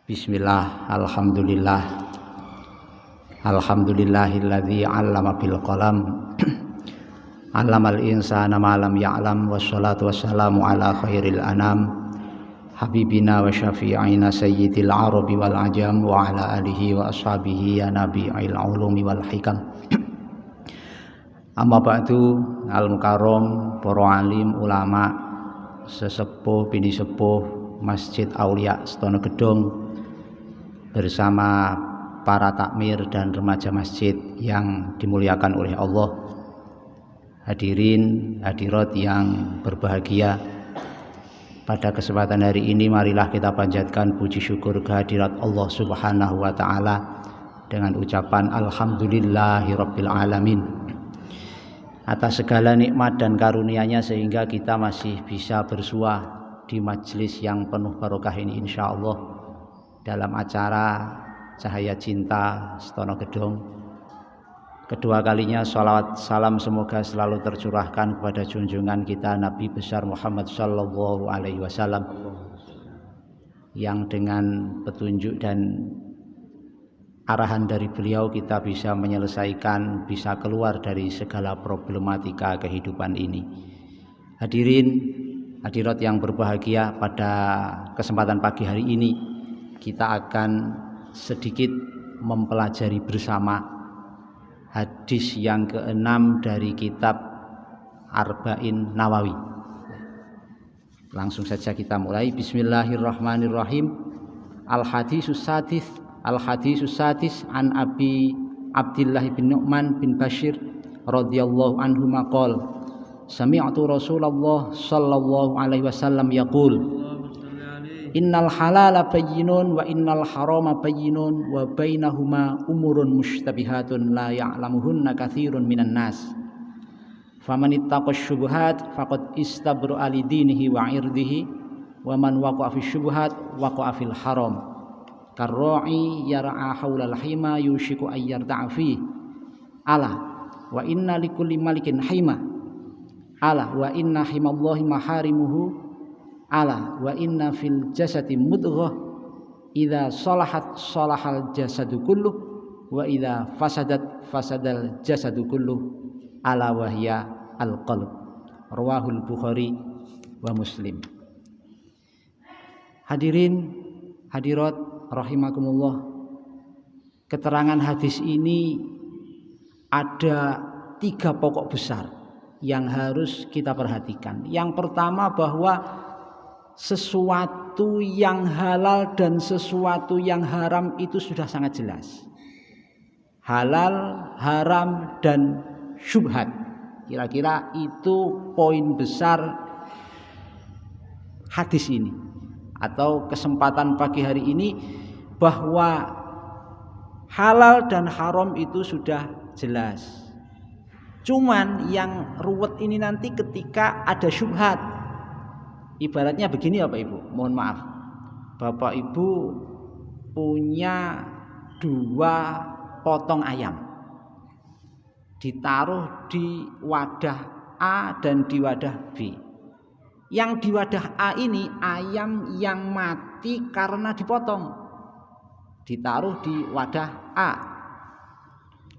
Bismillah, alhamdulillah, alhamdulillahilladzi 'allama bil qalam, 'allamal insana ma lam ya'lam, wassalatu wassalamu ala khairil anam, habibina wa syafi'ina sayyidil arabi wal ajam, wa ala alihi wa ashabihi ya nabi'il ulumi wal hikam. Amma ba'du, al-mukarram, para alim, ulama, sesepuh, bini sepuh Masjid Aulia Setono Gedong, bersama para takmir dan remaja masjid yang dimuliakan oleh Allah. Hadirin hadirat yang berbahagia, pada kesempatan hari ini marilah kita panjatkan puji syukur kehadirat Allah Subhanahu wa taala dengan ucapan alhamdulillahirabbil alamin atas segala nikmat dan karunia-Nya sehingga kita masih bisa bersua di majelis yang penuh barokah ini insyaallah, dalam acara Cahaya Cinta Setono Gedong. Kedua kalinya sholawat salam semoga selalu tercurahkan kepada junjungan kita Nabi besar Muhammad sallallahu alaihi wasallam, yang dengan petunjuk dan arahan dari beliau kita bisa menyelesaikan, bisa keluar dari segala problematika kehidupan ini. Hadirin hadirat yang berbahagia, pada kesempatan pagi hari ini kita akan sedikit mempelajari bersama hadis yang ke-6 dari kitab Arba'in Nawawi. Langsung saja kita mulai. Bismillahirrahmanirrahim. Al-hadisus sadis an Abi Abdillah bin Nu'man bin Bashir radhiyallahu anhu maqal sami'tu Rasulullah sallallahu alaihi wasallam yaqul innal halala bayyinun wa innal harama bayyinun wa bainahuma umurun mushtabihatun la ya'lamuhunna katsirun minan nas faman ittaqash syubhat faqad istabra li dinihi wa 'irdihi wa man waqa'a fi syubhat waqa'a fil haram karra'i yar'a haulal hima yushiku ay yarta'a fi ala wa inna likulli malikin hima ala wa inna himallahi maharimuhu ala wa inna fil jasadi mudghah idza salahat salahal jasadu kulluh wa idza fasadat fasadal jasadu kulluh ala wahya al qalb. Rawahul Bukhari wa Muslim. Hadirin hadirat rahimakumullah, keterangan hadis ini ada 3 pokok besar yang harus kita perhatikan. Yang pertama, bahwa sesuatu yang halal dan sesuatu yang haram itu sudah sangat jelas. Halal, haram, dan syubhat. Kira-kira itu poin besar hadis ini atau kesempatan pagi hari ini, bahwa halal dan haram itu sudah jelas. Cuman yang ruwet ini nanti ketika ada syubhat. Ibaratnya begini Bapak Ibu, mohon maaf, Bapak Ibu punya 2 potong ayam, ditaruh di wadah A dan di wadah B. Yang di wadah A ini ayam yang mati karena dipotong, ditaruh di wadah A.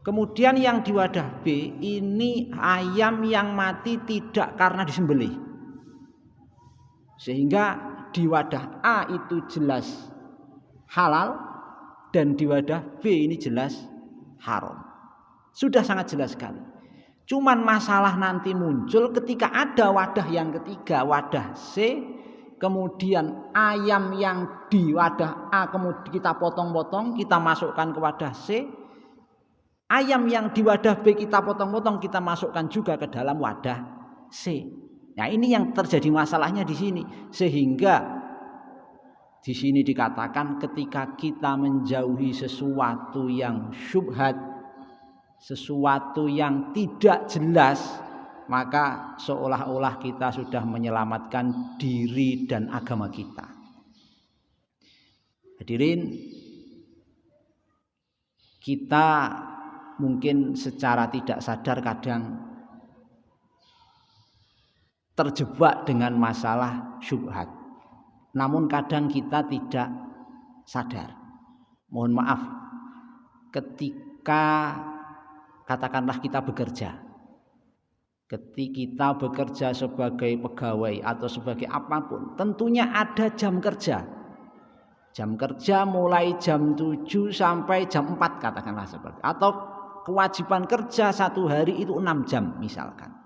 Kemudian yang di wadah B ini ayam yang mati tidak karena disembelih, sehingga di wadah A itu jelas halal dan di wadah B ini jelas haram. Sudah sangat jelas sekali. Cuman masalah nanti muncul ketika ada wadah yang ketiga, wadah C, kemudian ayam yang di wadah A kemudian kita potong-potong, kita masukkan ke wadah C. Ayam yang di wadah B kita potong-potong, kita masukkan juga ke dalam wadah C. Nah, ini yang terjadi masalahnya di sini, sehingga di sini dikatakan ketika kita menjauhi sesuatu yang syubhat, sesuatu yang tidak jelas, maka seolah-olah kita sudah menyelamatkan diri dan agama kita. Hadirin, kita mungkin secara tidak sadar kadang terjebak dengan masalah syubhat. Namun kadang kita tidak sadar. Mohon maaf, ketika katakanlah kita bekerja. Ketika kita bekerja sebagai pegawai atau sebagai apapun, tentunya ada jam kerja. Jam kerja mulai jam 7 sampai jam 4 katakanlah seperti. Atau kewajiban kerja satu hari itu 6 jam misalkan.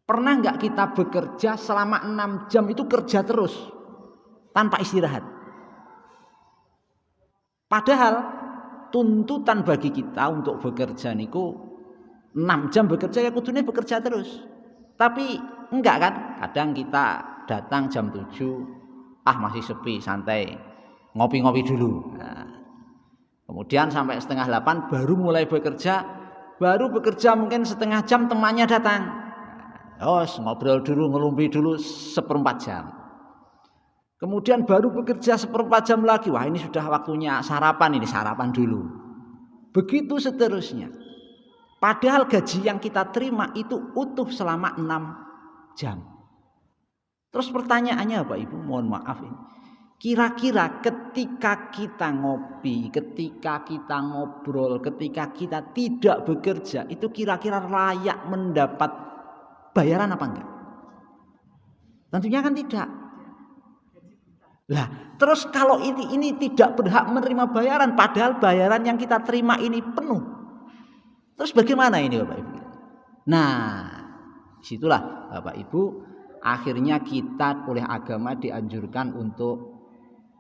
Pernah nggak kita bekerja selama 6 jam itu kerja terus tanpa istirahat? Padahal tuntutan bagi kita untuk bekerja niku 6 jam bekerja ya kudune bekerja terus. Tapi enggak kan? Kadang kita datang jam 7, masih sepi, santai, ngopi-ngopi dulu. Nah, kemudian sampai setengah 8 baru mulai bekerja. Baru bekerja mungkin setengah jam temannya datang. Ngobrol dulu, ngelumpi dulu 1/4 jam. Kemudian baru bekerja 1/4 jam lagi. Wah, ini sudah waktunya sarapan, ini sarapan dulu. Begitu seterusnya. Padahal gaji yang kita terima itu utuh selama 6 jam. Terus pertanyaannya Bapak Ibu, mohon maaf ini. Kira-kira ketika kita ngopi, ketika kita ngobrol, ketika kita tidak bekerja, itu kira-kira layak mendapat bayaran apa enggak? Tentunya kan tidak. Lah, terus kalau ini tidak berhak menerima bayaran, padahal bayaran yang kita terima ini penuh. Terus bagaimana ini Bapak Ibu? Nah, disitulah Bapak Ibu akhirnya kita oleh agama dianjurkan untuk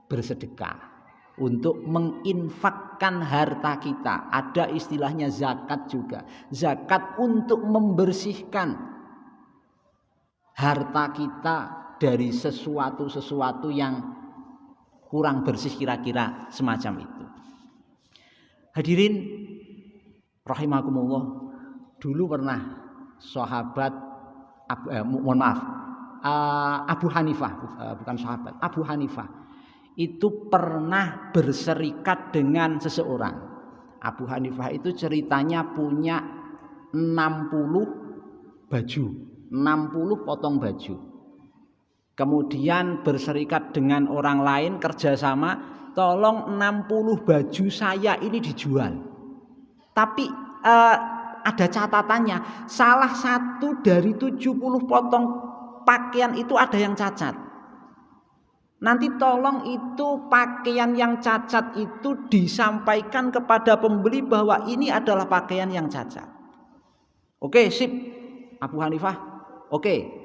bersedekah, untuk menginfakkan harta kita. Ada istilahnya zakat juga. Zakat untuk membersihkan harta kita dari sesuatu yang kurang bersih, kira-kira semacam itu. Hadirin rahimakumullah, dulu pernah sahabat Abu Hanifah, bukan sahabat, Abu Hanifah itu pernah berserikat dengan seseorang. Abu Hanifah itu ceritanya punya 60 baju, 60 potong baju. Kemudian berserikat dengan orang lain, kerjasama, tolong 60 baju saya ini dijual. Tapi ada catatannya, salah satu dari 70 potong pakaian itu ada yang cacat. Nanti tolong itu pakaian yang cacat itu disampaikan kepada pembeli bahwa ini adalah pakaian yang cacat. Oke, sip Abu Hanifah. Oke.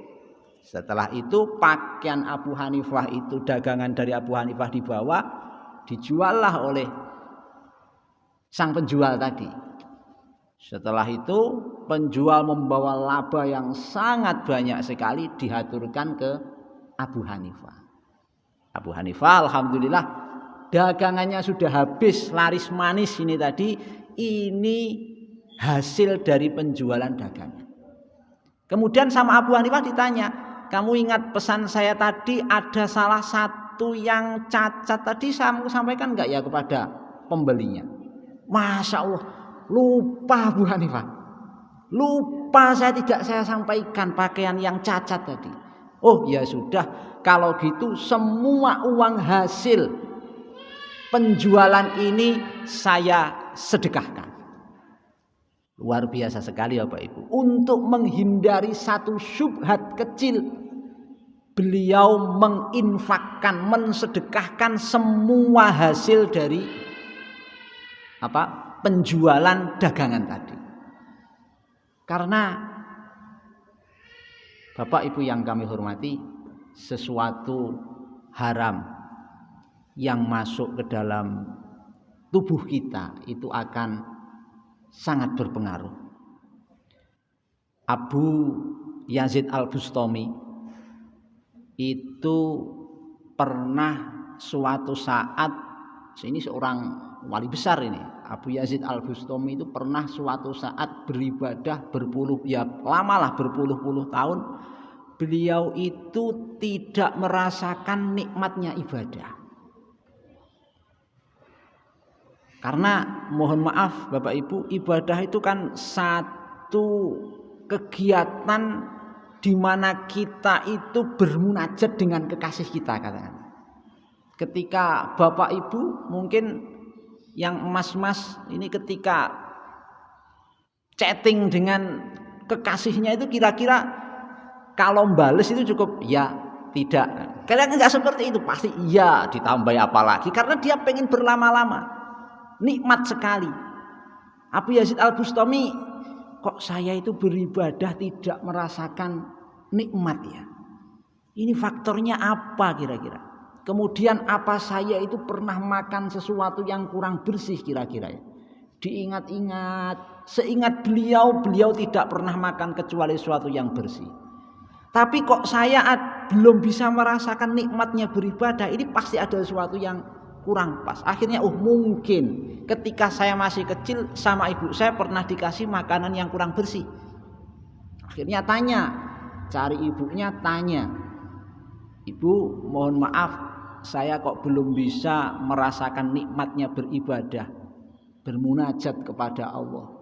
Setelah itu pakaian Abu Hanifah itu, dagangan dari Abu Hanifah dibawa, dijuallah oleh sang penjual tadi. Setelah itu penjual membawa laba yang sangat banyak sekali dihaturkan ke Abu Hanifah. Abu Hanifah alhamdulillah dagangannya sudah habis, laris manis ini tadi. Ini hasil dari penjualan dagangan. Kemudian sama Abu Hanifah ditanya, kamu ingat pesan saya tadi ada salah satu yang cacat tadi saya sampaikan enggak ya kepada pembelinya? Masya Allah, lupa Abu Hanifah. Lupa saya sampaikan pakaian yang cacat tadi. Oh ya sudah, kalau gitu semua uang hasil penjualan ini saya sedekahkan. Luar biasa sekali Bapak Ibu. Untuk menghindari satu syubhat kecil, beliau menginfakkan, mensedekahkan semua hasil dari penjualan dagangan tadi. Karena Bapak Ibu yang kami hormati, sesuatu haram yang masuk ke dalam tubuh kita itu akan sangat berpengaruh. Abu Yazid Al-Bustami itu pernah suatu saat, ini seorang wali besar ini, Abu Yazid Al-Bustami itu pernah suatu saat beribadah berpuluh-puluh tahun. Beliau itu tidak merasakan nikmatnya ibadah. Karena mohon maaf Bapak Ibu, ibadah itu kan satu kegiatan di mana kita itu bermunajat dengan kekasih kita, katakan. Ketika Bapak Ibu mungkin yang emas-emas ini ketika chatting dengan kekasihnya itu kira-kira kalau bales itu cukup ya, tidak. Kalian enggak seperti itu, pasti iya ditambah apa lagi karena dia pengen berlama-lama. Nikmat sekali. Abu Yazid Al-Bustami, kok saya itu beribadah tidak merasakan nikmat ya? Ini faktornya apa kira-kira? Kemudian apa saya itu pernah makan sesuatu yang kurang bersih kira-kira ya? Diingat-ingat, seingat beliau tidak pernah makan kecuali sesuatu yang bersih. Tapi kok saya belum bisa merasakan nikmatnya beribadah, ini pasti ada sesuatu yang kurang pas. Akhirnya mungkin ketika saya masih kecil sama ibu saya pernah dikasih makanan yang kurang bersih. Akhirnya cari ibunya, tanya, "Ibu, mohon maaf, saya kok belum bisa merasakan nikmatnya beribadah, bermunajat kepada Allah.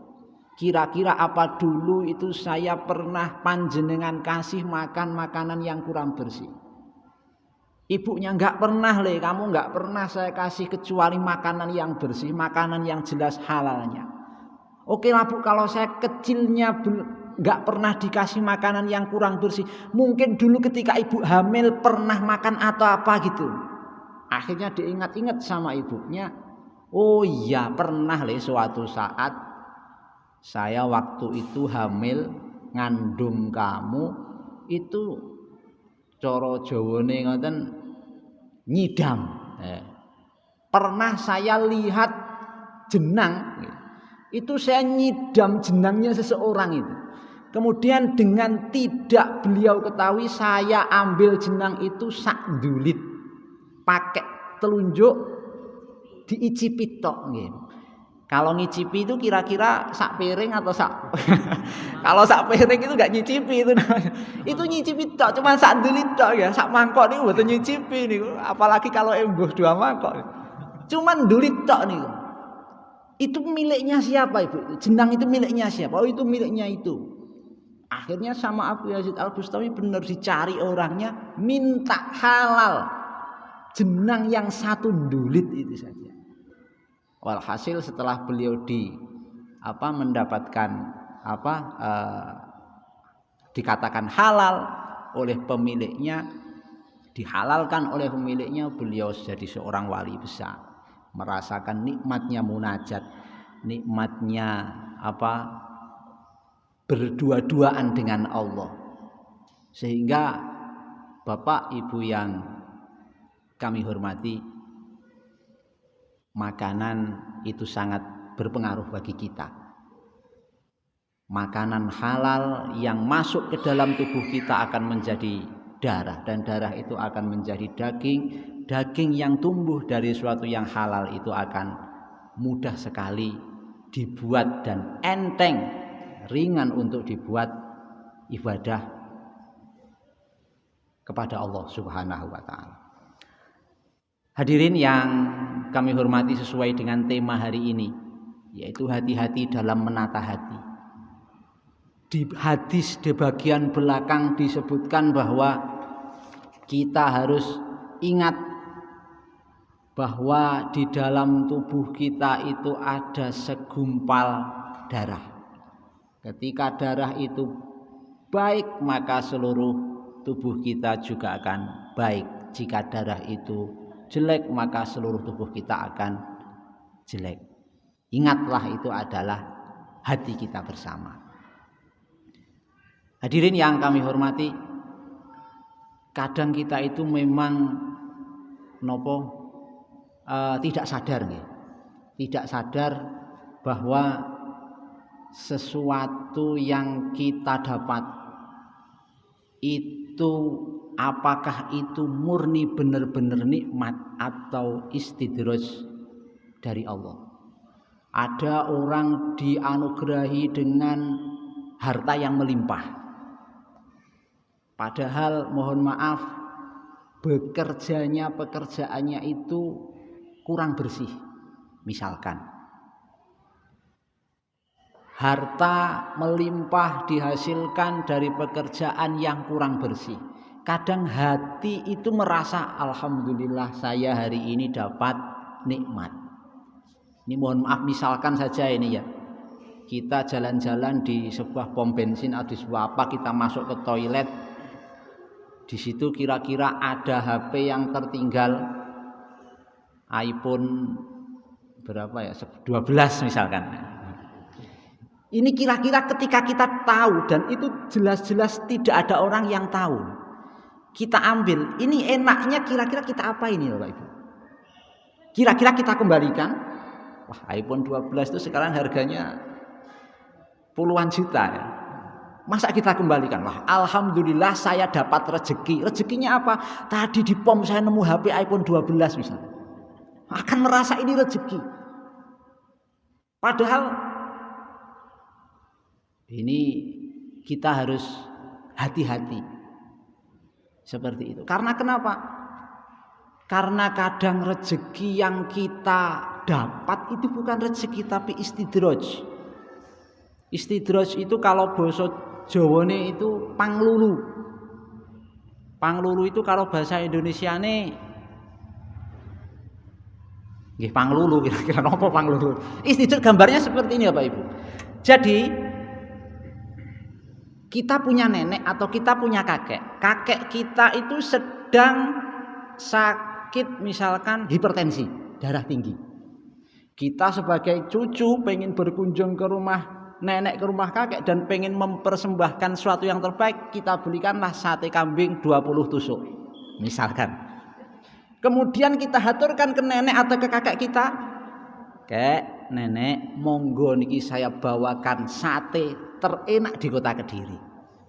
Kira-kira apa dulu itu saya pernah panjenengan kasih makan makanan yang kurang bersih?" Ibunya, "Enggak pernah kamu enggak pernah saya kasih kecuali makanan yang bersih, makanan yang jelas halalnya." Oke lah Bu, kalau saya kecilnya enggak pernah dikasih makanan yang kurang bersih, mungkin dulu ketika ibu hamil pernah makan atau apa gitu. Akhirnya diingat-ingat sama ibunya, "Oh iya pernah suatu saat saya waktu itu hamil ngandung kamu itu cara Jawane ngoten nyidam. Pernah saya lihat jenang, itu saya nyidam jenangnya seseorang itu. Kemudian dengan tidak beliau ketahui saya ambil jenang itu sak ndulit, pakai telunjuk diicipi tok nggih. Kalau ngicipi itu kira-kira sak piring atau sak kalau sak piring itu enggak nyicipi itu namanya. Itu nyicipi tok, cuma sak ndulit tok ya, sak mangkok niku mboten nyicipi niku. Apalagi kalau embuh 2 mangkok. Cuma ndulit tok niku. Itu miliknya siapa Ibu? Jenang itu miliknya siapa? Oh itu miliknya itu. Akhirnya sama Abu Yazid Al-Bustami benar dicari orangnya, minta halal jenang yang 1 ndulit itu saja. Walhasil setelah beliau mendapatkan dikatakan halal oleh pemiliknya, dihalalkan oleh pemiliknya, beliau jadi seorang wali besar, merasakan nikmatnya munajat, nikmatnya berdua-duaan dengan Allah. Sehingga Bapak Ibu yang kami hormati, makanan itu sangat berpengaruh bagi kita. Makanan halal yang masuk ke dalam tubuh kita akan menjadi darah, dan darah itu akan menjadi daging. Daging yang tumbuh dari sesuatu yang halal itu akan mudah sekali dibuat dan enteng, ringan untuk dibuat ibadah kepada Allah Subhanahu wa taala. Hadirin yang kami hormati, sesuai dengan tema hari ini, yaitu hati-hati dalam menata hati. Di hadis di bagian belakang disebutkan bahwa kita harus ingat bahwa di dalam tubuh kita itu ada segumpal darah. Ketika darah itu baik, maka seluruh tubuh kita juga akan baik. Jika darah itu jelek, maka seluruh tubuh kita akan jelek. Ingatlah, itu adalah hati kita bersama. Hadirin yang kami hormati, kadang kita itu memang tidak sadar tidak sadar bahwa sesuatu yang kita dapat itu, apakah itu murni benar-benar nikmat atau istidraj dari Allah. Ada orang dianugerahi dengan harta yang melimpah, padahal mohon maaf, pekerjaannya itu kurang bersih, Misalkan harta melimpah dihasilkan dari pekerjaan yang kurang bersih. Kadang hati itu merasa alhamdulillah saya hari ini dapat nikmat. Ini mohon maaf misalkan saja ini ya. Kita jalan-jalan di sebuah pom bensin atau di sebuah apa, kita masuk ke toilet. Di situ kira-kira ada HP yang tertinggal, iPhone berapa ya? 12 misalkan. Ini kira-kira ketika kita tahu dan itu jelas-jelas tidak ada orang yang tahu. Kita ambil, ini enaknya kira-kira kita apa ini Bapak Ibu? Kira-kira kita kembalikan. Wah, iPhone 12 itu sekarang harganya puluhan juta ya. Masa kita kembalikan? Wah, alhamdulillah saya dapat rezeki. Rezekinya apa? Tadi di pom saya nemu HP iPhone 12 misalnya. Akan merasa ini rezeki. Padahal ini kita harus hati-hati seperti itu. Karena kenapa? Karena kadang rezeki yang kita dapat itu bukan rezeki tapi istidraj. Istidraj itu kalau bahasa Jawane itu panglulu. Panglulu itu kalau bahasa Indonesiane nggih panglulu, kira-kira apa panglulu? Istidraj gambarnya seperti ini Bapak Ibu. Jadi kita punya nenek atau kita punya kakek. Kakek kita itu sedang sakit misalkan hipertensi, darah tinggi. Kita sebagai cucu pengen berkunjung ke rumah nenek, ke rumah kakek dan pengen mempersembahkan sesuatu yang terbaik, kita belikanlah sate kambing 20 tusuk misalkan. Kemudian kita haturkan ke nenek atau ke kakek kita, "Kek, nenek, monggo niki saya bawakan sate terenak di kota Kediri.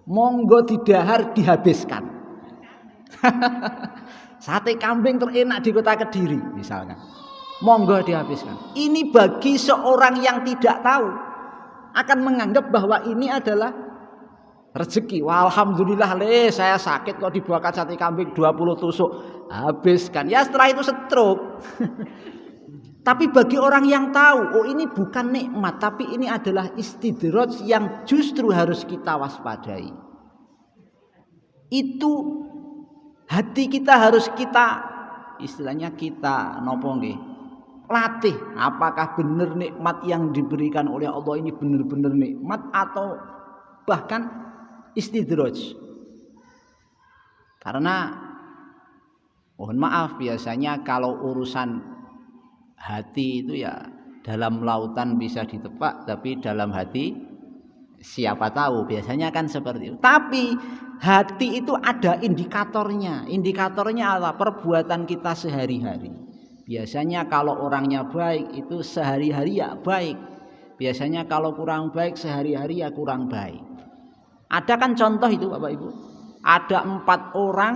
Monggo didahar dihabiskan." Sate kambing terenak di kota Kediri misalkan. Monggo dihabiskan. Ini bagi seorang yang tidak tahu akan menganggap bahwa ini adalah rezeki. Wah, alhamdulillah saya sakit kok dibawakan sate kambing 20 tusuk. Habiskan. Ya setelah itu stroke. Tapi bagi orang yang tahu, oh ini bukan nikmat, tapi ini adalah istidraj yang justru harus kita waspadai. Itu hati kita harus kita istilahnya kita nopo nggih? Latih, apakah benar nikmat yang diberikan oleh Allah ini benar-benar nikmat atau bahkan istidraj. Karena mohon maaf biasanya kalau urusan hati itu ya dalam lautan bisa ditepak tapi dalam hati siapa tahu, biasanya kan seperti itu. Tapi hati itu ada indikatornya. Indikatornya adalah perbuatan kita sehari-hari. Biasanya kalau orangnya baik itu sehari-hari ya baik. Biasanya kalau kurang baik sehari-hari ya kurang baik. Ada kan contoh itu Bapak Ibu. Ada 4 orang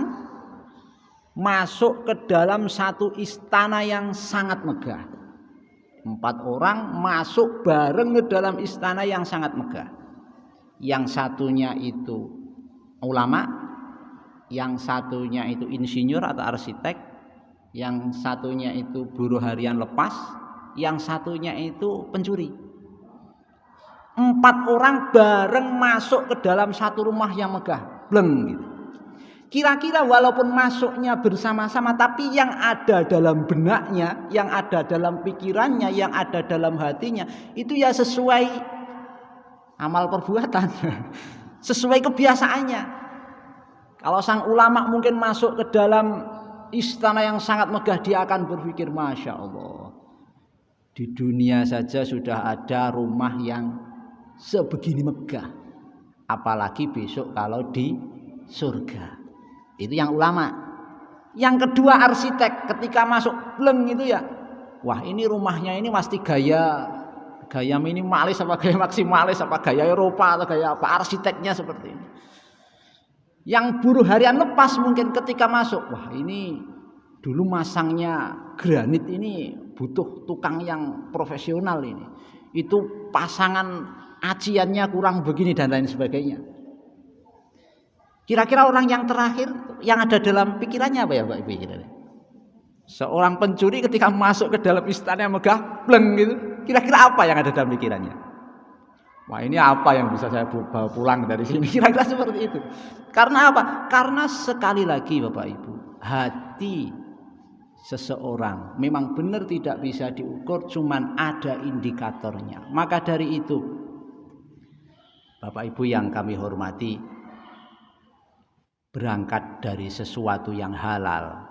masuk ke dalam satu istana yang sangat megah. 4 orang masuk bareng ke dalam istana yang sangat megah. Yang satunya itu ulama, yang satunya itu insinyur atau arsitek, yang satunya itu buruh harian lepas, yang satunya itu pencuri. 4 orang bareng masuk ke dalam satu rumah yang megah, bleng gitu. Kira-kira walaupun masuknya bersama-sama, tapi yang ada dalam benaknya, yang ada dalam pikirannya, yang ada dalam hatinya, itu ya sesuai amal perbuatan, sesuai kebiasaannya. Kalau sang ulama mungkin masuk ke dalam istana yang sangat megah, dia akan berpikir, Masya Allah, di dunia saja sudah ada rumah yang sebegini megah, apalagi besok kalau di surga. Itu yang ulama. Yang kedua arsitek, ketika masuk bleng itu ya, wah ini rumahnya ini pasti gaya minimalis apa gaya maksimalis apa gaya Eropa atau gaya apa, arsiteknya seperti ini. Yang buruh harian lepas mungkin ketika masuk, wah ini dulu masangnya granit ini butuh tukang yang profesional ini. Itu pasangan aciannya kurang begini dan lain sebagainya. Kira-kira orang yang terakhir yang ada dalam pikirannya apa ya Pak Ibu? Seorang pencuri ketika masuk ke dalam istana yang megah, bleng gitu. Kira-kira apa yang ada dalam pikirannya? Wah, ini apa yang bisa saya bawa pulang dari sini? Kira-kira seperti itu. Karena apa? Karena sekali lagi Bapak Ibu, hati seseorang memang benar tidak bisa diukur, cuman ada indikatornya. Maka dari itu, Bapak Ibu yang kami hormati, berangkat dari sesuatu yang halal,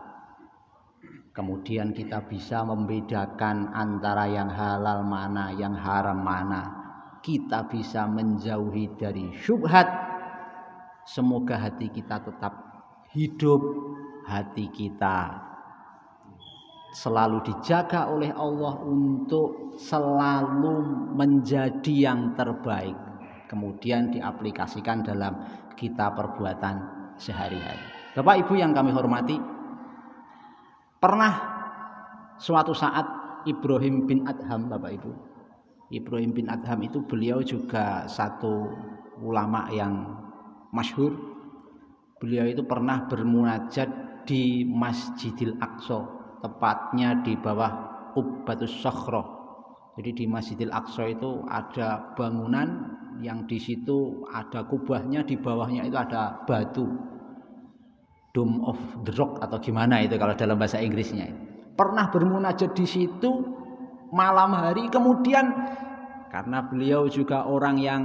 kemudian kita bisa membedakan antara yang halal mana, yang haram mana. Kita bisa menjauhi dari syubhat. Semoga hati kita tetap hidup, hati kita selalu dijaga oleh Allah untuk selalu menjadi yang terbaik, kemudian diaplikasikan dalam kita perbuatan sehari-hari. Bapak Ibu yang kami hormati, pernah suatu saat Ibrahim bin Adham, Bapak Ibu, Ibrahim bin Adham itu beliau juga satu ulama yang masyhur. Beliau itu pernah bermunajat di Masjidil Aqsa, tepatnya di bawah Qubbatus Sakhroh. Jadi di Masjidil Aqsa itu ada bangunan yang di situ ada kubahnya, di bawahnya itu ada batu, Dome of the Rock atau gimana itu kalau dalam bahasa Inggrisnya. Pernah bermunajat di situ malam hari, kemudian karena beliau juga orang yang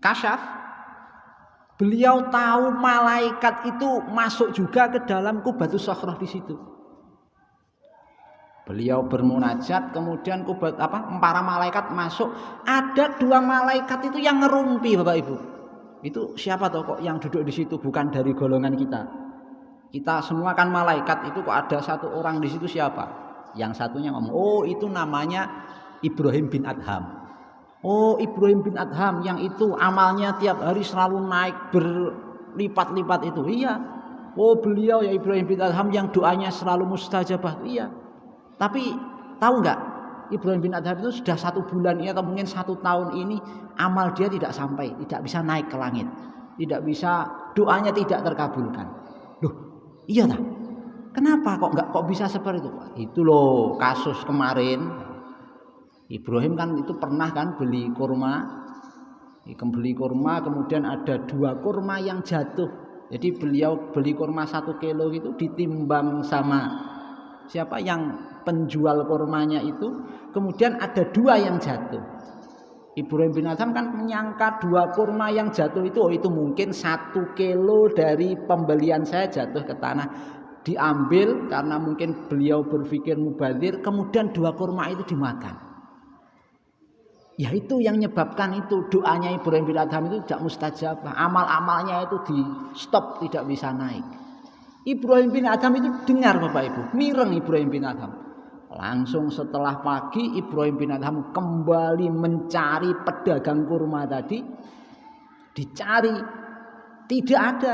kasyaf, beliau tahu malaikat itu masuk juga ke dalam Qubbatus Sakhroh di situ. Beliau bermunajat, kemudian para malaikat masuk. Ada 2 malaikat itu yang ngerumpi, Bapak Ibu. Itu siapa toh kok yang duduk di situ, bukan dari golongan kita? Kita semua kan malaikat, itu kok ada satu orang di situ, siapa? Yang satunya ngomong, oh itu namanya Ibrahim bin Adham. Oh Ibrahim bin Adham yang itu amalnya tiap hari selalu naik berlipat-lipat itu. Iya. Oh beliau ya Ibrahim bin Adham yang doanya selalu mustajabah. Iya. Tapi tahu nggak, Ibrahim bin Adham itu sudah 1 bulan ini atau mungkin 1 tahun ini amal dia tidak sampai, tidak bisa naik ke langit, tidak bisa, doanya tidak terkabulkan. Loh, iya tak? Kenapa kok bisa seperti itu? Itu loh kasus kemarin. Ibrahim kan itu pernah kan beli kurma, kemudian ada 2 kurma yang jatuh. Jadi beliau beli kurma 1 kilo itu ditimbang sama siapa yang penjual kurmanya itu, kemudian ada 2 yang jatuh. Ibrahim bin Adham kan menyangka 2 kurma yang jatuh itu, oh itu mungkin 1 kilo dari pembelian saya jatuh ke tanah, diambil karena mungkin beliau berpikir mubadzir, kemudian 2 kurma itu dimakan. Ya itu yang menyebabkan itu doanya Ibrahim bin Adham itu tidak mustajabah, amal-amalnya itu di stop, tidak bisa naik. Ibrahim bin Adham itu dengar Bapak Ibu, mireng Ibrahim bin Adham. Langsung setelah pagi Ibrahim bin Adham kembali mencari pedagang kurma tadi. Dicari, tidak ada.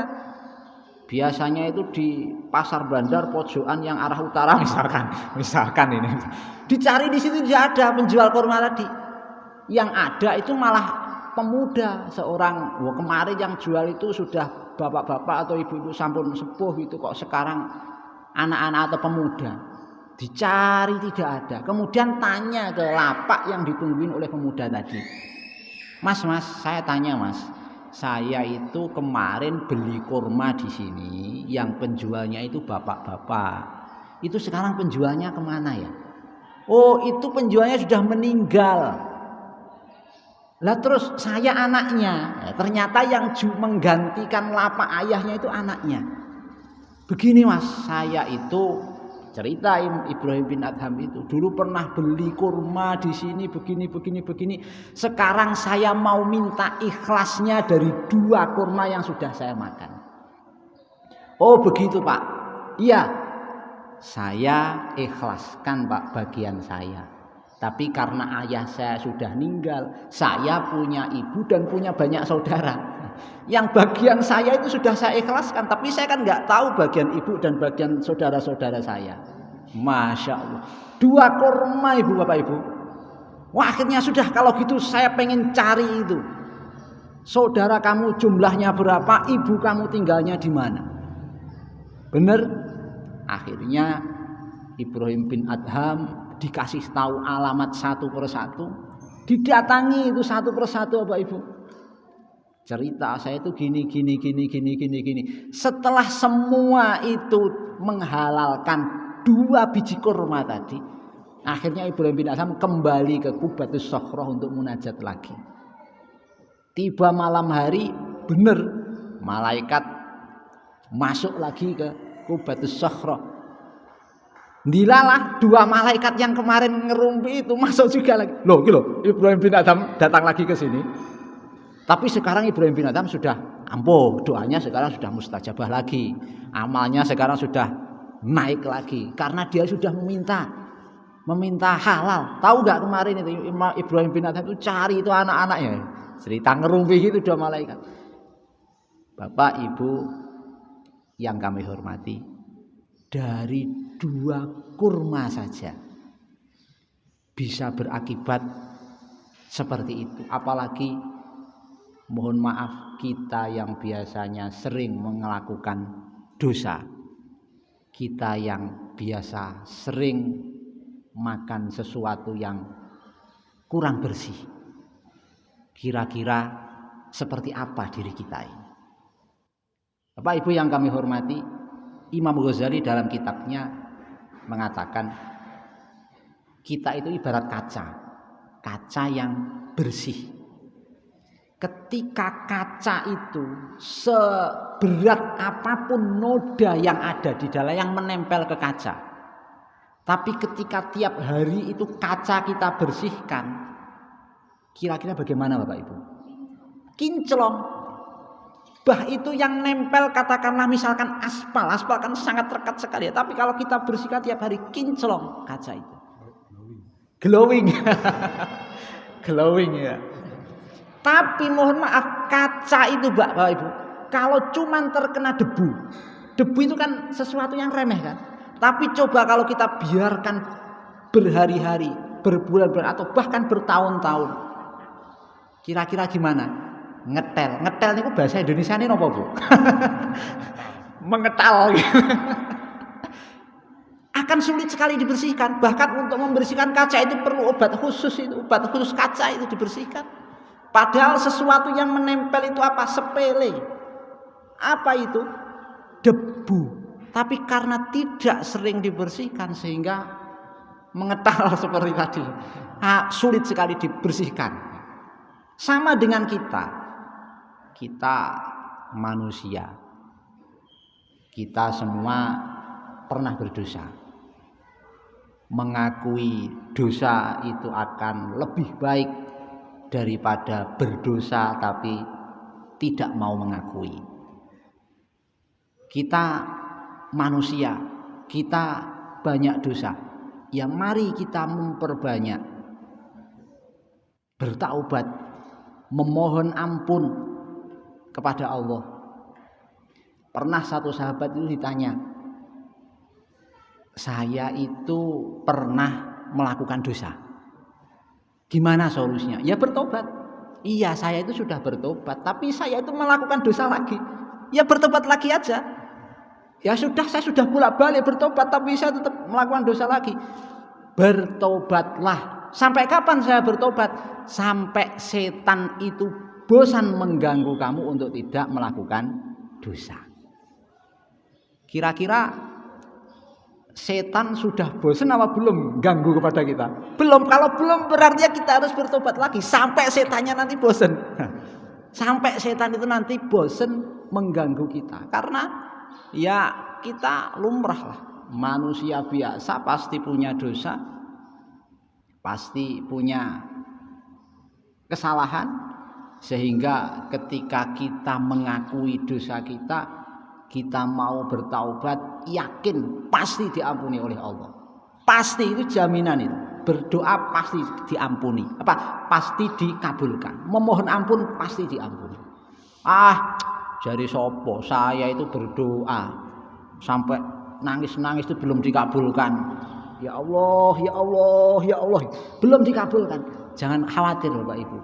Biasanya itu di pasar bandar pojokan yang arah utara misalkan ini. Dicari di situ tidak ada penjual kurma tadi. Yang ada itu malah pemuda seorang. Wah, kemarin yang jual itu sudah bapak-bapak atau ibu-ibu sampun sepuh itu, kok sekarang anak-anak atau pemuda. Dicari tidak ada. Kemudian tanya ke lapak yang ditungguin oleh pemuda tadi. Mas, saya tanya mas, saya itu kemarin beli kurma di sini, yang penjualnya itu bapak-bapak. Itu sekarang penjualnya kemana ya? Oh, itu penjualnya sudah meninggal. Lah terus saya anaknya, ternyata yang menggantikan lapak ayahnya itu anaknya. Begini mas, saya itu cerita Ibrahim bin Adham itu dulu pernah beli kurma di sini begini. Sekarang saya mau minta ikhlasnya dari 2 kurma yang sudah saya makan. Oh begitu pak, iya saya ikhlaskan pak bagian saya. Tapi karena ayah saya sudah meninggal, saya punya ibu dan punya banyak saudara. Yang bagian saya itu sudah saya ikhlaskan, tapi saya kan nggak tahu bagian ibu dan bagian saudara-saudara saya. Masya Allah, 2 kurma ibu bapak ibu. Wah akhirnya sudah, kalau gitu saya pengen cari itu. Saudara kamu jumlahnya berapa, ibu kamu tinggalnya di mana. Bener? Akhirnya Ibrahim bin Adham dikasih tahu alamat satu persatu, didatangi itu satu persatu Bapak Ibu. Cerita saya itu gini. Setelah semua itu menghalalkan 2 biji kurma tadi, akhirnya Ibrahim bin Adham kembali ke Qubatus Sakhroh untuk munajat lagi. Tiba malam hari, benar malaikat masuk lagi ke Qubatus Sakhroh. Dilalah 2 malaikat yang kemarin ngerumpi itu masuk juga lagi. Loh, Ibrahim bin Adham datang lagi ke sini. Tapi sekarang Ibrahim bin Adham sudah ampuh, doanya sekarang sudah mustajabah lagi. Amalnya sekarang sudah naik lagi karena dia sudah meminta halal. Tahu enggak kemarin itu Ibrahim bin Adham itu cari itu anak-anaknya. Cerita ngerumpi itu 2 malaikat. Bapak Ibu yang kami hormati, dari 2 kurma saja bisa berakibat seperti itu. Apalagi mohon maaf kita yang biasanya sering melakukan dosa, kita yang biasa sering makan sesuatu yang kurang bersih. Kira-kira seperti apa diri kita ini? Bapak Ibu yang kami hormati, Imam Ghazali dalam kitabnya mengatakan kita itu ibarat kaca yang bersih. Ketika kaca itu seberat apapun noda yang ada di dalam yang menempel ke kaca, tapi ketika tiap hari itu kaca kita bersihkan, kira-kira bagaimana Bapak Ibu? Kinclong. Bah itu yang nempel, katakanlah misalkan aspal kan sangat rekat sekali ya. Tapi kalau kita bersihkan tiap hari, kinclong kaca itu. Glowing. Glowing ya. Tapi mohon maaf, kaca itu Bapak Ibu, kalau cuman terkena debu itu kan sesuatu yang remeh kan. Tapi coba kalau kita biarkan berhari-hari, berbulan-bulan atau bahkan bertahun-tahun, kira-kira gimana? Ngetel niku bahasa Indonesia ini apa Bu? Mengetal gitu. Akan sulit sekali dibersihkan. Bahkan untuk membersihkan kaca itu perlu obat khusus kaca itu dibersihkan. Padahal sesuatu yang menempel itu apa? Sepele. Apa itu? Debu. Tapi karena tidak sering dibersihkan sehingga mengetal seperti tadi. Sulit sekali dibersihkan. Sama dengan kita manusia, kita semua pernah berdosa. Mengakui dosa itu akan lebih baik daripada berdosa tapi tidak mau mengakui. Kita manusia, kita banyak dosa. Ya mari kita memperbanyak bertaubat, memohon ampun kepada Allah. Pernah satu sahabat itu ditanya, saya itu pernah melakukan dosa, gimana solusinya? Ya bertobat. Iya, saya itu sudah bertobat, tapi saya itu melakukan dosa lagi. Ya bertobat lagi aja. Ya sudah, saya sudah bolak-balik bertobat, tapi saya tetap melakukan dosa lagi. Bertobatlah. Sampai kapan saya bertobat? Sampai setan itu bosan mengganggu kamu untuk tidak melakukan dosa. Kira-kira setan sudah bosan apa belum ganggu kepada kita? Belum. Kalau belum berarti kita harus bertobat lagi sampai setannya nanti bosan. Sampai setan itu nanti bosan mengganggu kita. Karena ya kita lumrah lah, manusia biasa pasti punya dosa, pasti punya kesalahan. Sehingga ketika kita mengakui dosa kita mau bertaubat, yakin pasti diampuni oleh Allah. Pasti, itu jaminan itu. Berdoa pasti diampuni. Pasti dikabulkan. Memohon ampun pasti diampuni. Jari sopo, saya itu berdoa sampai nangis-nangis itu belum dikabulkan. Ya Allah, ya Allah, ya Allah, belum dikabulkan. Jangan khawatir Bapak Ibu.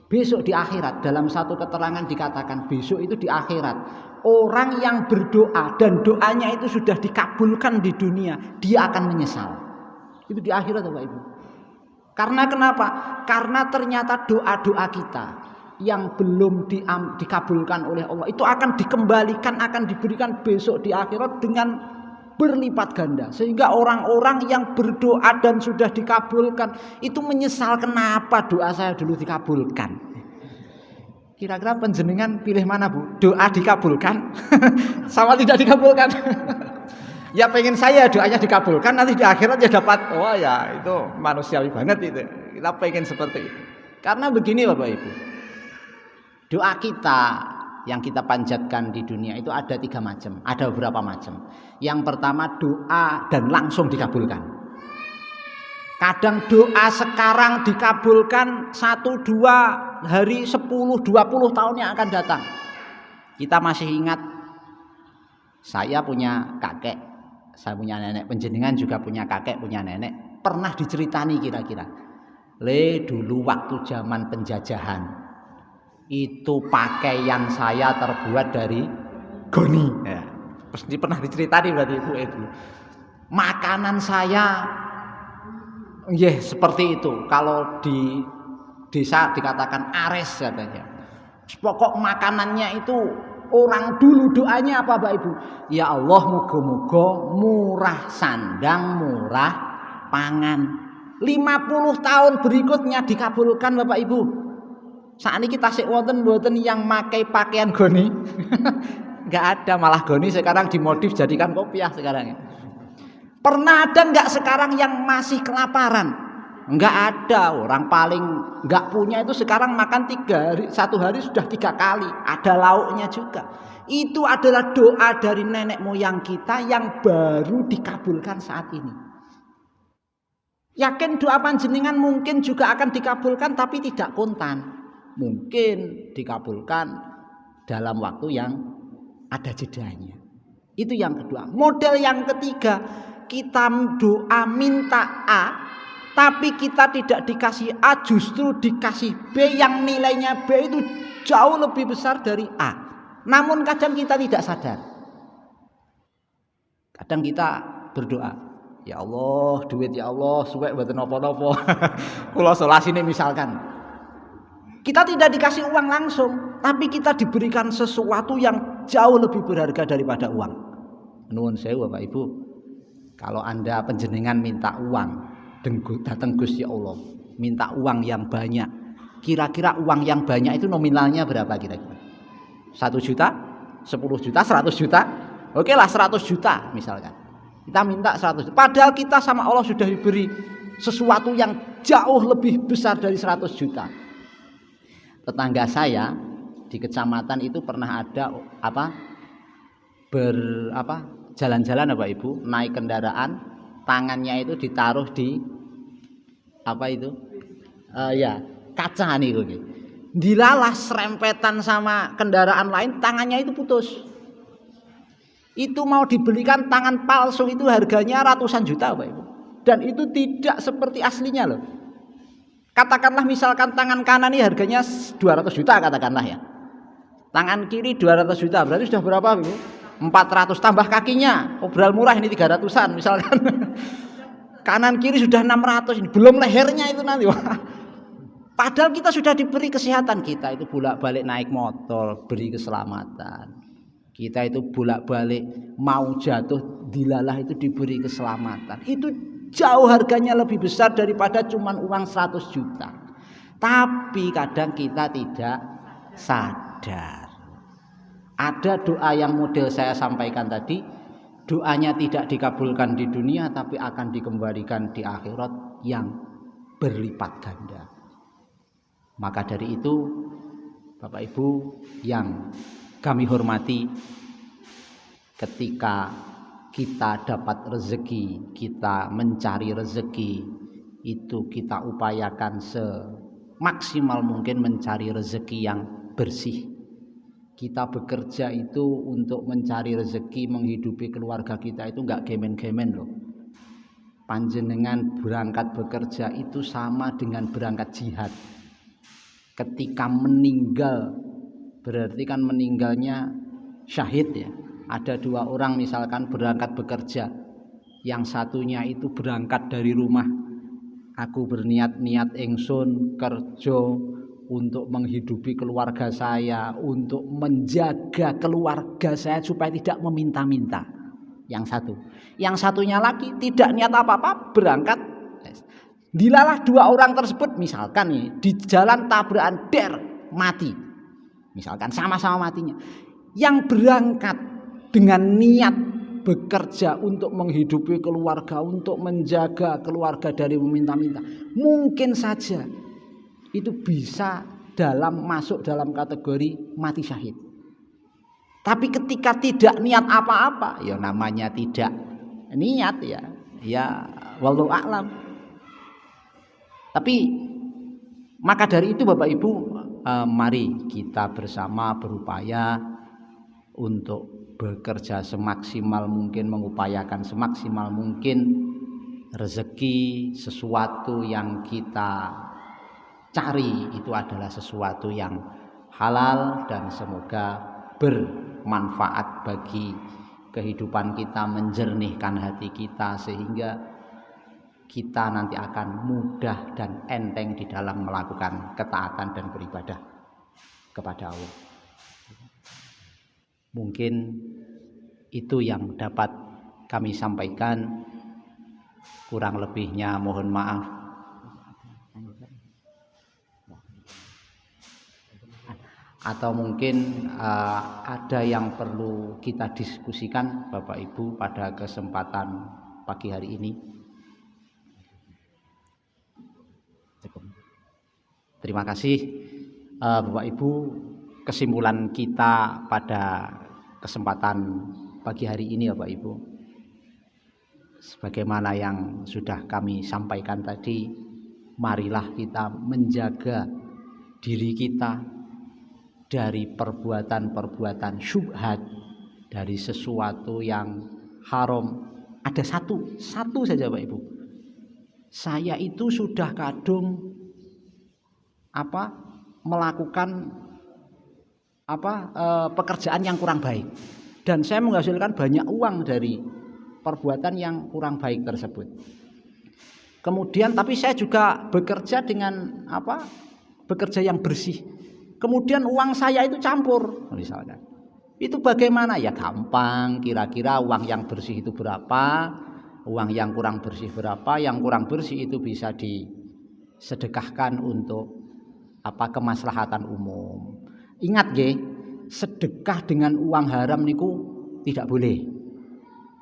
Besok di akhirat, dalam satu keterangan dikatakan besok itu di akhirat, orang yang berdoa dan doanya itu sudah dikabulkan di dunia, dia akan menyesal. Itu di akhirat Bapak Ibu. Karena kenapa? Karena ternyata doa-doa kita yang belum dikabulkan oleh Allah itu akan dikembalikan, akan diberikan besok di akhirat dengan berlipat ganda, sehingga orang-orang yang berdoa dan sudah dikabulkan itu menyesal kenapa doa saya dulu dikabulkan. Kira-kira penjenengan pilih mana Bu? Doa dikabulkan sama tidak dikabulkan? Ya pengen saya doanya dikabulkan, nanti di akhirat ya dapat. Oh ya itu manusiawi banget itu. Kita pengen seperti itu. Karena begini Bapak Ibu, doa kita yang kita panjatkan di dunia itu ada 3 macam, ada beberapa macam. Yang pertama doa dan langsung dikabulkan. Kadang doa sekarang dikabulkan 1-2 hari, 10-20 tahun yang akan datang. Kita masih ingat, saya punya kakek, saya punya nenek, penjenengan juga punya kakek, punya nenek. Pernah diceritani kira-kira, dulu waktu zaman penjajahan itu pakaian saya terbuat dari goni. Ya. Pernah diceritani berarti Ibu. Makanan saya seperti itu. Kalau di desa dikatakan ares katanya. Pokok makanannya itu orang dulu doanya apa Bapak Ibu? Ya Allah muga-muga murah sandang, murah pangan. 50 tahun berikutnya dikabulkan Bapak Ibu. Saat ini kita tasik wonten yang makai pakaian goni. Enggak ada, malah goni sekarang dimodif jadikan kopiah sekarang. Pernah ada enggak sekarang yang masih kelaparan? Enggak ada. Orang paling enggak punya itu sekarang makan 3 hari, 1 hari sudah 3 kali. Ada lauknya juga. Itu adalah doa dari nenek moyang kita yang baru dikabulkan saat ini. Yakin doa panjenengan mungkin juga akan dikabulkan tapi tidak kontan. Mungkin dikabulkan dalam waktu yang ada jedanya. Itu yang kedua. Model yang ketiga, kita doa minta A, tapi kita tidak dikasih A, justru dikasih B yang nilainya B itu jauh lebih besar dari A. Namun kadang kita tidak sadar. Kadang kita berdoa, ya Allah, duit ya Allah, suwek mboten napa-napa. Kula solasine misalkan. Kita tidak dikasih uang langsung, tapi kita diberikan sesuatu yang jauh lebih berharga daripada uang. Nuwun sewu Bapak Ibu, kalau Anda penjenengan minta uang, datang Gusti Allah, minta uang yang banyak. Kira-kira uang yang banyak itu nominalnya berapa kira-kira? 1 juta, 10 juta, 100 juta? Oke lah 100 juta misalkan. Kita minta 100 juta. Padahal kita sama Allah sudah diberi sesuatu yang jauh lebih besar dari 100 juta. Tetangga saya di kecamatan itu pernah ada jalan-jalan Bapak Ibu, naik kendaraan, tangannya itu ditaruh di kaca nih gitu. Dilalah serempetan sama kendaraan lain, tangannya itu putus. Itu mau dibelikan tangan palsu itu harganya ratusan juta Bapak Ibu. Dan itu tidak seperti aslinya loh. Katakanlah misalkan tangan kanan ini harganya 200 juta katakanlah ya. Tangan kiri 200 juta, berarti sudah berapa Bu? 400 tambah kakinya. Obral murah ini 300-an misalkan. Kanan kiri sudah 600 ini, belum lehernya itu nanti. Padahal kita sudah diberi kesehatan, kita itu bolak-balik naik motor, beri keselamatan. Kita itu bolak-balik mau jatuh dilalah itu diberi keselamatan. Itu jauh harganya lebih besar daripada cuman uang 100 juta. Tapi kadang kita tidak sadar. Ada doa yang model saya sampaikan tadi, doanya tidak dikabulkan di dunia tapi akan dikembalikan di akhirat yang berlipat ganda. Maka dari itu Bapak Ibu yang kami hormati, ketika kita dapat rezeki, kita mencari rezeki, itu kita upayakan semaksimal mungkin mencari rezeki yang bersih. Kita bekerja itu untuk mencari rezeki, menghidupi keluarga kita itu enggak gemen-gemen loh. Panjenengan berangkat bekerja itu sama dengan berangkat jihad. ketika meninggal, berarti kan meninggalnya syahid ya. Ada 2 orang misalkan berangkat bekerja, yang satunya itu berangkat dari rumah, aku berniat-niat ingsun kerja untuk menghidupi keluarga saya, untuk menjaga keluarga saya supaya tidak meminta-minta. Yang satu. Yang satunya lagi tidak niat apa-apa, berangkat. Dilalah 2 orang tersebut misalkan nih di jalan tabrakan mati. Misalkan sama-sama matinya. Yang berangkat dengan niat bekerja untuk menghidupi keluarga, untuk menjaga keluarga dari meminta-minta, mungkin saja itu bisa masuk dalam kategori mati syahid. Tapi ketika tidak niat apa-apa, ya namanya tidak niat ya. Ya wallahu a'lam. Tapi maka dari itu Bapak Ibu, mari kita bersama berupaya untuk bekerja semaksimal mungkin, mengupayakan semaksimal mungkin rezeki, sesuatu yang kita cari itu adalah sesuatu yang halal dan semoga bermanfaat bagi kehidupan kita, menjernihkan hati kita sehingga kita nanti akan mudah dan enteng di dalam melakukan ketaatan dan beribadah kepada Allah. Mungkin itu yang dapat kami sampaikan, kurang lebihnya mohon maaf. Atau mungkin ada yang perlu kita diskusikan Bapak Ibu pada kesempatan pagi hari ini. Terima kasih Bapak Ibu, kesimpulan kita pada kesempatan pagi hari ini Bapak Ibu, sebagaimana yang sudah kami sampaikan tadi, marilah kita menjaga diri kita dari perbuatan-perbuatan syubhat, dari sesuatu yang haram. Ada satu saja Pak Ibu, saya itu sudah kadung melakukan pekerjaan yang kurang baik, dan saya menghasilkan banyak uang dari perbuatan yang kurang baik tersebut. Kemudian tapi saya juga bekerja dengan bekerja yang bersih. Kemudian uang saya itu campur misalkan. Itu bagaimana? Ya gampang, kira-kira uang yang bersih itu berapa, uang yang kurang bersih berapa. Yang kurang bersih itu bisa disedekahkan untuk kemaslahatan umum. Ingat nggih, sedekah dengan uang haram niku tidak boleh.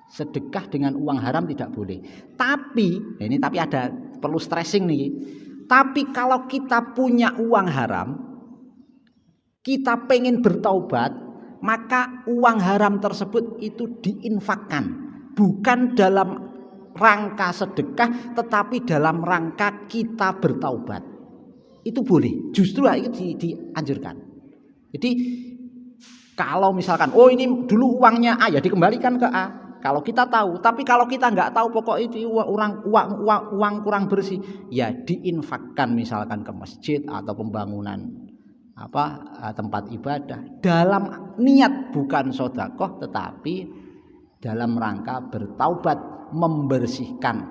Sedekah dengan uang haram tidak boleh. Tapi ada perlu stressing nih. Tapi kalau kita punya uang haram, kita pengen bertaubat, maka uang haram tersebut itu diinfakkan, bukan dalam rangka sedekah, tetapi dalam rangka kita bertaubat. Itu boleh, justru itu dianjurkan. Jadi kalau misalkan, ini dulu uangnya A, ya dikembalikan ke A. Kalau kita tahu, tapi kalau kita nggak tahu, pokok itu uang kurang bersih, ya diinfakkan misalkan ke masjid atau pembangunan tempat ibadah dalam niat bukan sedekah, tetapi dalam rangka bertaubat, membersihkan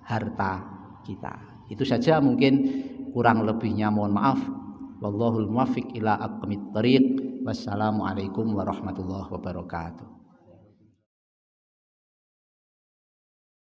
harta kita. Itu saja, mungkin kurang lebihnya mohon maaf. Wallahul muwaffiq ila aqwamit thoriq. Wassalamualaikum warahmatullahi wabarakatuh.